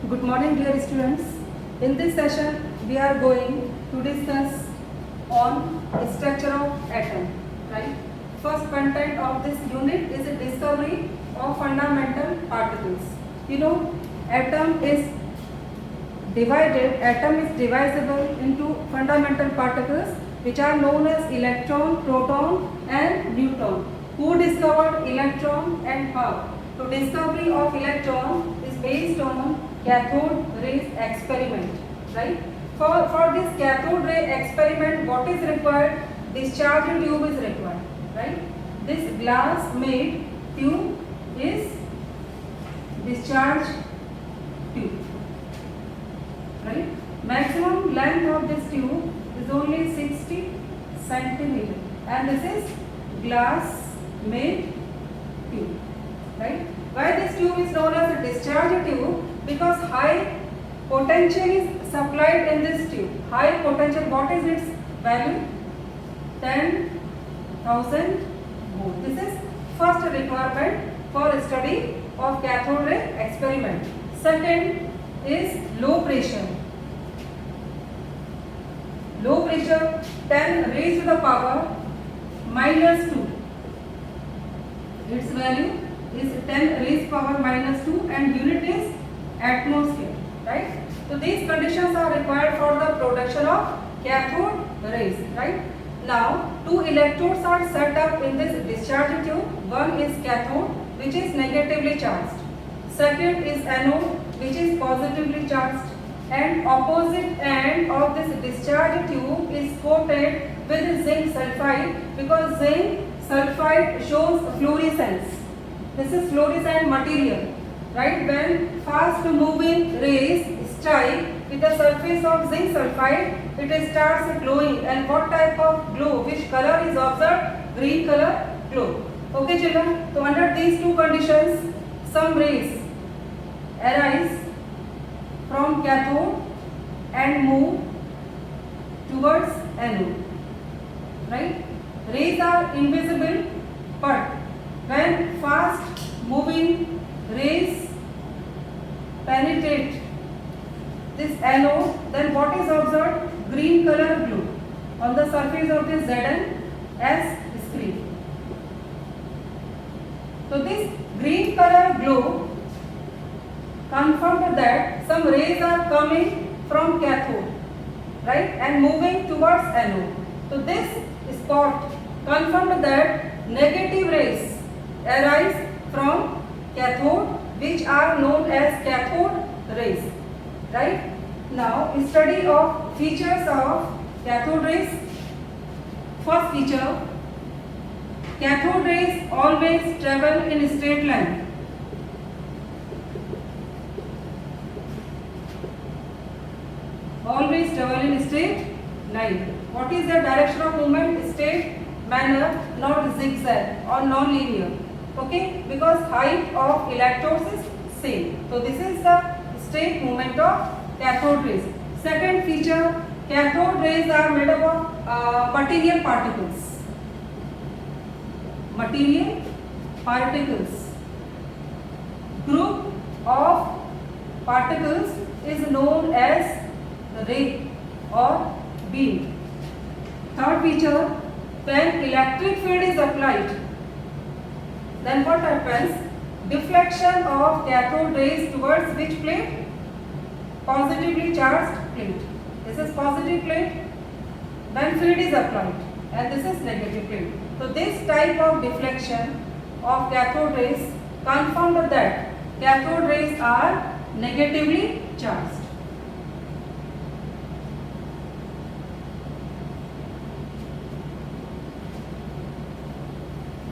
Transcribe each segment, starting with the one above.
Good morning, dear students. In this session, we are going to discuss on structure of atom. Right? First content of this unit is a discovery of fundamental particles. You know, atom is divisible into fundamental particles which are known as electron, proton and neutron. Who discovered electron and how? So discovery of electron is based on cathode rays experiment, right? For this cathode ray experiment, what is required? Discharge tube is required, right? This glass made tube is discharge tube, right? Maximum length of this tube is only 60 centimeter, and this is glass made tube, right? Why this tube is known as a discharge tube? Because high potential is supplied in this tube. High potential, what is its value? 10,000 volt. This is first requirement for study of cathode ray experiment. Second is low pressure. Low pressure 10 raised to the power minus 2. Its value is 10 raised power minus 2 and unit is atmosphere, right? So these conditions are required for the production of cathode rays, right? Now two electrodes are set up in this discharge tube. One is cathode, which is negatively charged. Second is anode, which is positively charged. And opposite end of this discharge tube is coated with zinc sulfide, because zinc sulfide shows fluorescence. This is fluorescent material, right? When fast moving rays strike with the surface of zinc sulfide, it starts glowing. And what type of glow? Which color is observed? Green color glow. Okay children, so under these two conditions, some rays arise from cathode and move towards anode, right? Rays are invisible, but when fast moving rays penetrate this anode, then what is observed? Green color glow on the surface of this Zn as screen. So this green color glow confirmed that some rays are coming from cathode, right, and moving towards anode. So this spot confirmed that negative rays arise from cathode, which are known as cathode rays, right? Now study of features of cathode rays. First feature, cathode rays always travel in a straight line. Always travel in straight line. What is the direction of movement? Straight manner, not zigzag or non-linear. Okay, because height of electrodes is same. So this is the straight movement of cathode rays. Second feature, cathode rays are made up of material particles. Material particles. Group of particles is known as ray or beam. Third feature, when electric field is applied, then what happens? Deflection of cathode rays towards which plate? Positively charged plate. This is positive plate when field is applied, and this is negative plate. So this type of deflection of cathode rays confirmed that cathode rays are negatively charged.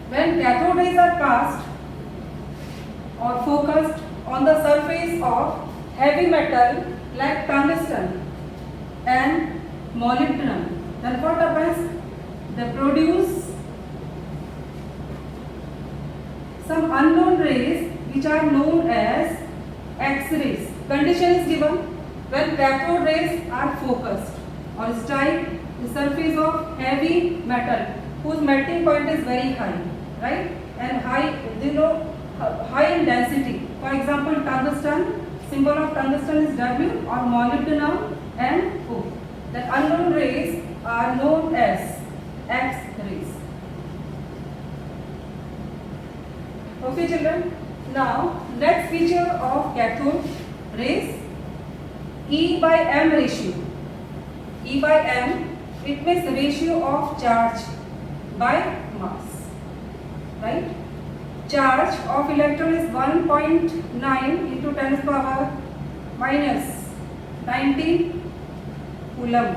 When cathode rays are passed or focused on the surface of heavy metal like tungsten and molybdenum, then what happens? They produce some unknown rays which are known as X-rays. Condition is given when cathode rays are focused or strike the surface of heavy metal whose melting point is very high, right? And high in density. For example, tungsten symbol of tungsten is W, or molybdenum and O. The unknown rays are known as X-rays. Okay children, now next feature of cathode rays, E by M ratio. E by M, it means ratio of charge by mass, right? Charge of electron is 1.9 into 10 to the power minus 19 coulomb,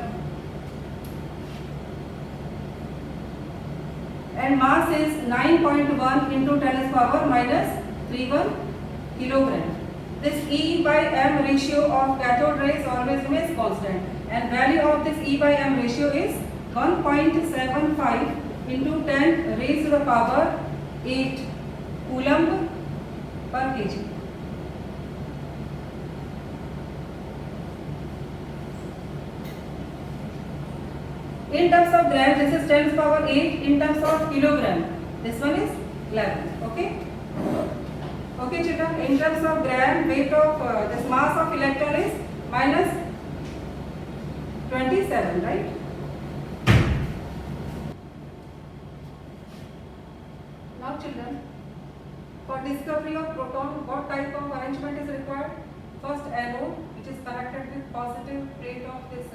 and mass is 9.1 into 10 to the power minus 31 kilogram. This E by M ratio of cathode rays always remains constant, and value of this E by M ratio is 1.75 into 10 raised to the power 8 coulomb per kg. In terms of gram, this is 10 to the power 8. In terms of kilogram, this one is 11. Okay. Okay, children. In terms of gram, weight of this mass of electron is minus 27, right? Now, children, for discovery of proton, what type of arrangement is required? First, anode, which is connected with positive plate of this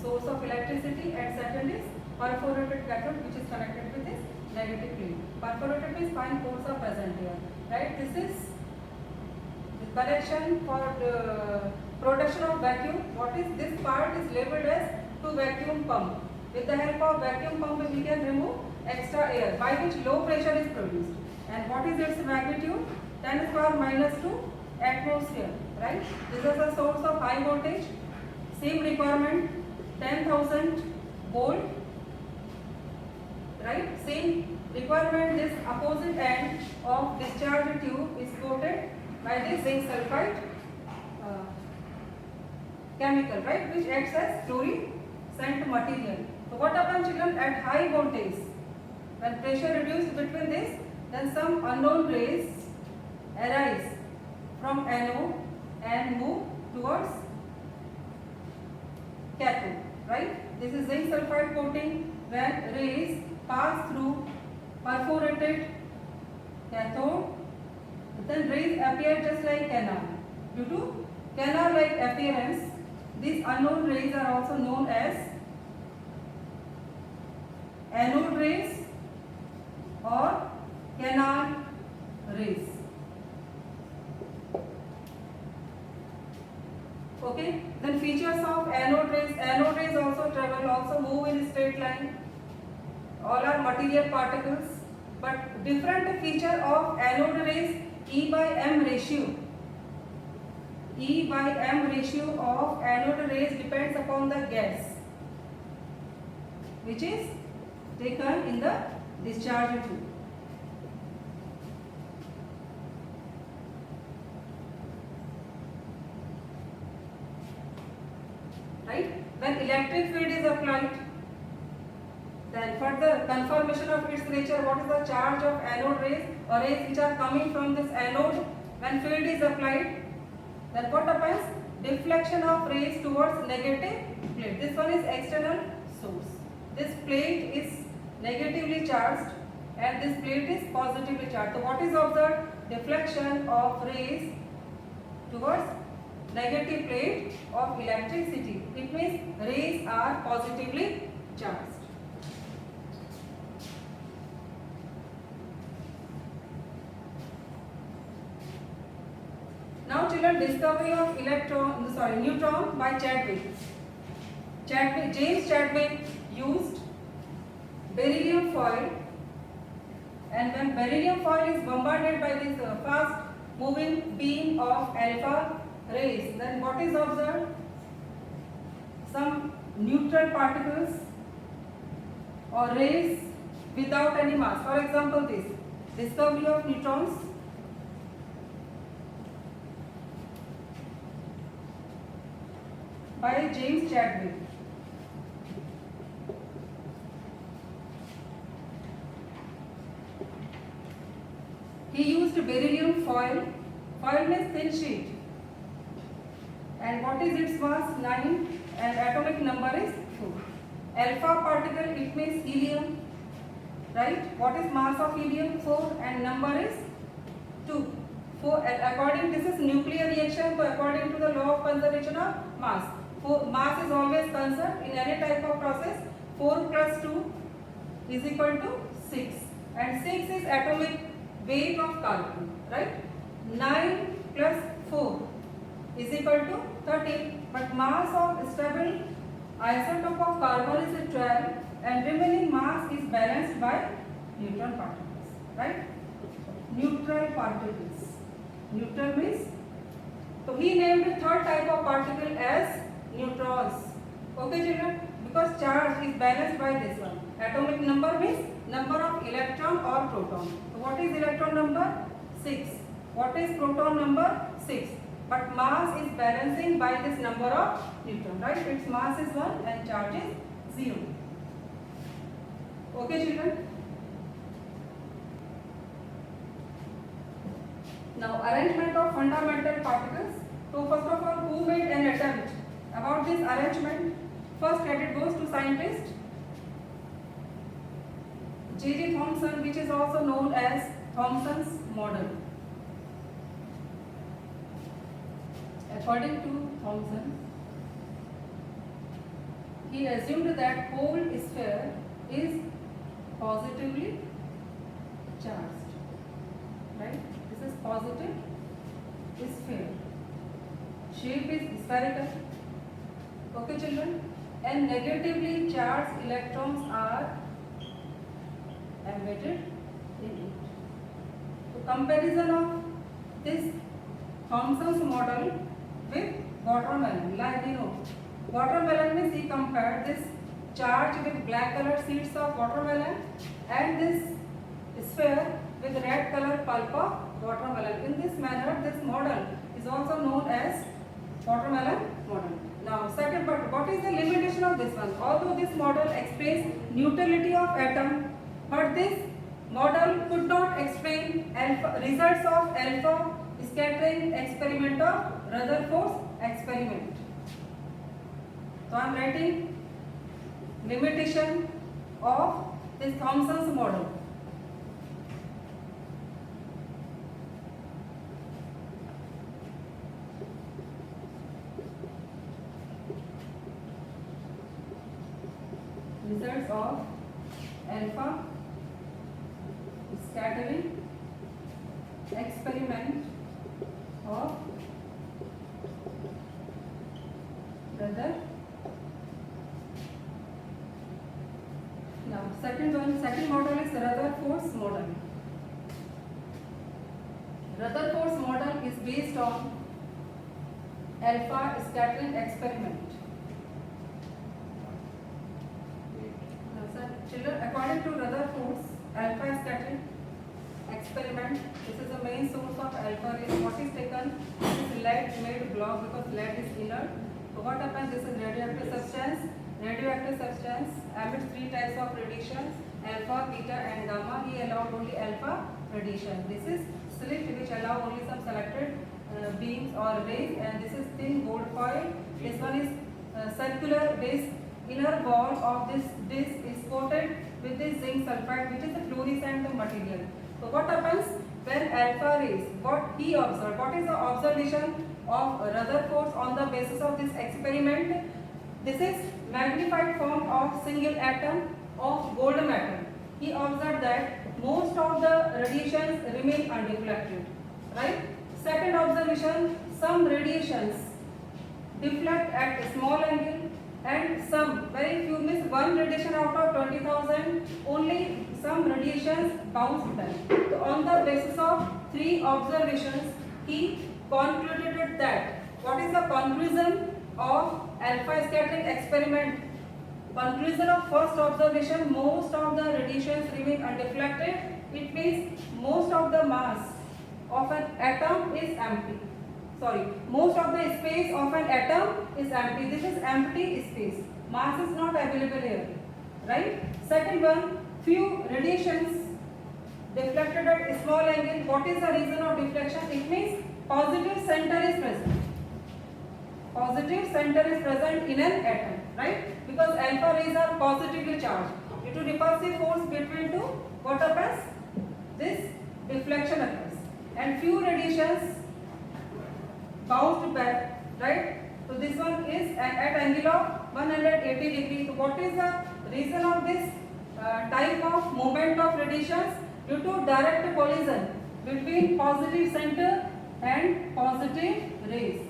source of electricity, and second is perforated cathode, which is connected with this negative plate. Perforated means fine pores are present here, right? This is the connection for the production of vacuum. What is this part is labeled as to vacuum pump. With the help of vacuum pump, we can remove extra air by which low pressure is produced. And what is its magnitude? 10 to the power minus 2 atmosphere, right? This is a source of high voltage. Same requirement, 10,000 volt, right? Same requirement, this opposite end of discharge tube is coated by this zinc sulfide chemical, right, which acts as fluorescent material. So what happens, children, at high voltage, when pressure reduced between this, then some unknown rays arise from anode and move towards cathode, right? This is zinc sulfide coating. When rays pass through perforated cathode, then rays appear just like canal. Due to canal-like appearance, these unknown rays are also known as anode rays or canal rays. Okay, then features of anode rays. Anode rays also travel, also move in a straight line. All are material particles, but different feature of anode rays, E by M ratio. E by M ratio of anode rays depends upon the gas which is taken in the discharge tube. Right? When electric field is applied, then further confirmation of its nature, what is the charge of anode rays or rays which are coming from this anode? When field is applied, then what happens? Deflection of rays towards negative plate. This one is external source. This plate is negatively charged and this plate is positively charged. So what is observed? Deflection of rays towards negative plate of electricity. It means rays are positively charged. Now children, discovery of neutron by Chadwick. James Chadwick used beryllium foil, and when beryllium foil is bombarded by this fast moving beam of alpha rays, then what is observed? Some neutral particles or rays without any mass. For example, this discovery of neutrons by James Chadwick. He used beryllium foil. Foil means thin sheet. and what is its mass? 9, and atomic number is 4. Alpha particle, it means helium, right? What is mass of helium? 4, and number is 2. 4, according, this is nuclear reaction, so according to the law of conservation of mass, mass is always conserved in any type of process. 4 plus 2 is equal to 6, and 6 is atomic weight of carbon, right? 9 plus 4 is equal to 13, but mass of stable isotope of carbon is 12, and remaining mass is balanced by neutral particles, right? Neutral particles. Neutral means, so he named the third type of particle as neutrons. Okay children, because charge is balanced by this one. Atomic number means number of electron or proton. So what is electron number? 6. What is proton number? 6. But mass is balancing by this number of neutron, right? Its mass is 1 and charge is 0. Okay children. Now arrangement of fundamental particles. So first of all, who made an attempt about this arrangement? First credit goes to scientist J.J. Thomson, which is also known as Thomson's model. According to Thomson, he assumed that whole sphere is positively charged, right? This is positive sphere. Shape is spherical. Okay children, and negatively charged electrons are embedded in it. So comparison of this Thomson's model with watermelon, like watermelon means he compared this charge with black colored seeds of watermelon and this sphere with red color pulp of watermelon. In this manner, this model is also known as watermelon model. Now second, but what is the limitation of this one? Although this model explains neutrality of atom, but this model could not explain results of alpha scattering experiment of Rutherford's experiment. So I am writing limitation of this Thomson's model. Results of alpha scattering experiment of Rutherford. Now second model is Rutherford's model. Rutherford's model is based on alpha scattering experiment. Children, according to Rutherford's alpha scattering experiment, this is the main source of alpha rays. What is taken? This is lead made block because lead is inert. So what happens? This is radioactive substance. Radioactive substance emits 3 types of radiation: alpha, beta, and gamma. He allowed only alpha radiation. This is slit, which allow only some selected beams or rays, and this is thin gold foil. This one is circular base. Inner wall of this disc is coated with this zinc sulfide, which is a fluorescent material. So what happens when alpha rays? What he observed? What is the observation of Rutherford on the basis of this experiment? This is magnified form of single atom of gold metal. He observed that most of the radiations remain undeflected. Right? Second observation: some radiations deflect at a small angle, and some, very few, means one radiation out of 20,000, only some radiations bounce back. So on the basis of 3 observations, he concluded that, what is the conclusion of alpha scattering experiment? Conclusion of first observation: most of the radiations remain undeflected. It means most of the mass of an atom is empty. Most of the space of an atom is empty. This is empty space. Mass is not available here, right? Second one, few radiations deflected at a small angle. What is the reason of deflection? It means positive center is present. positive center is present in an atom, right? Because alpha rays are positively charged. Due to repulsive force between two, what happens? This deflection occurs, and few radiations bounced back, right? So this one is at angle of 180 degree. So what is the reason of this type of movement of radiations? Due to direct collision between positive center and positive rays.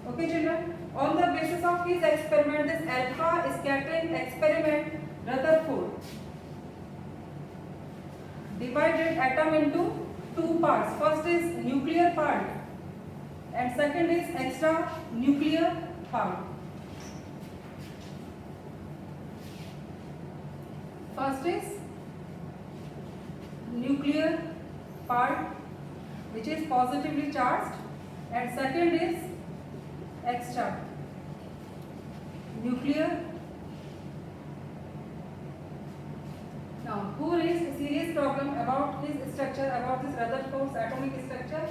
Okay children, on the basis of his experiment, this alpha scattering experiment, Rutherford divided atom into two parts. First is nuclear part and second is extra nuclear part. First is nuclear part, which is positively charged, and second is extra nuclear. Now, who raised a serious problem about his structure, about this Rutherford's atomic structure?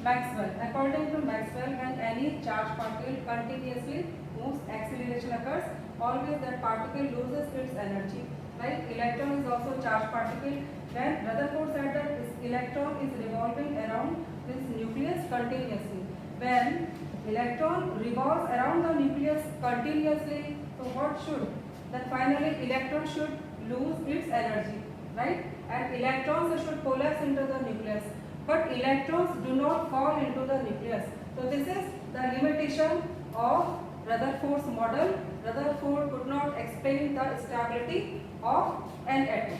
Maxwell. According to Maxwell, when any charged particle continuously moves, acceleration occurs. Always that particle loses its energy. Like electron is also charged particle. When Rutherford said that this electron is revolving around this nucleus continuously. When electron revolves around the nucleus continuously, so what should? That finally electron should lose its energy, right? And electrons should collapse into the nucleus. But electrons do not fall into the nucleus. So this is the limitation of Rutherford's model. Rutherford could not explain the stability of an atom.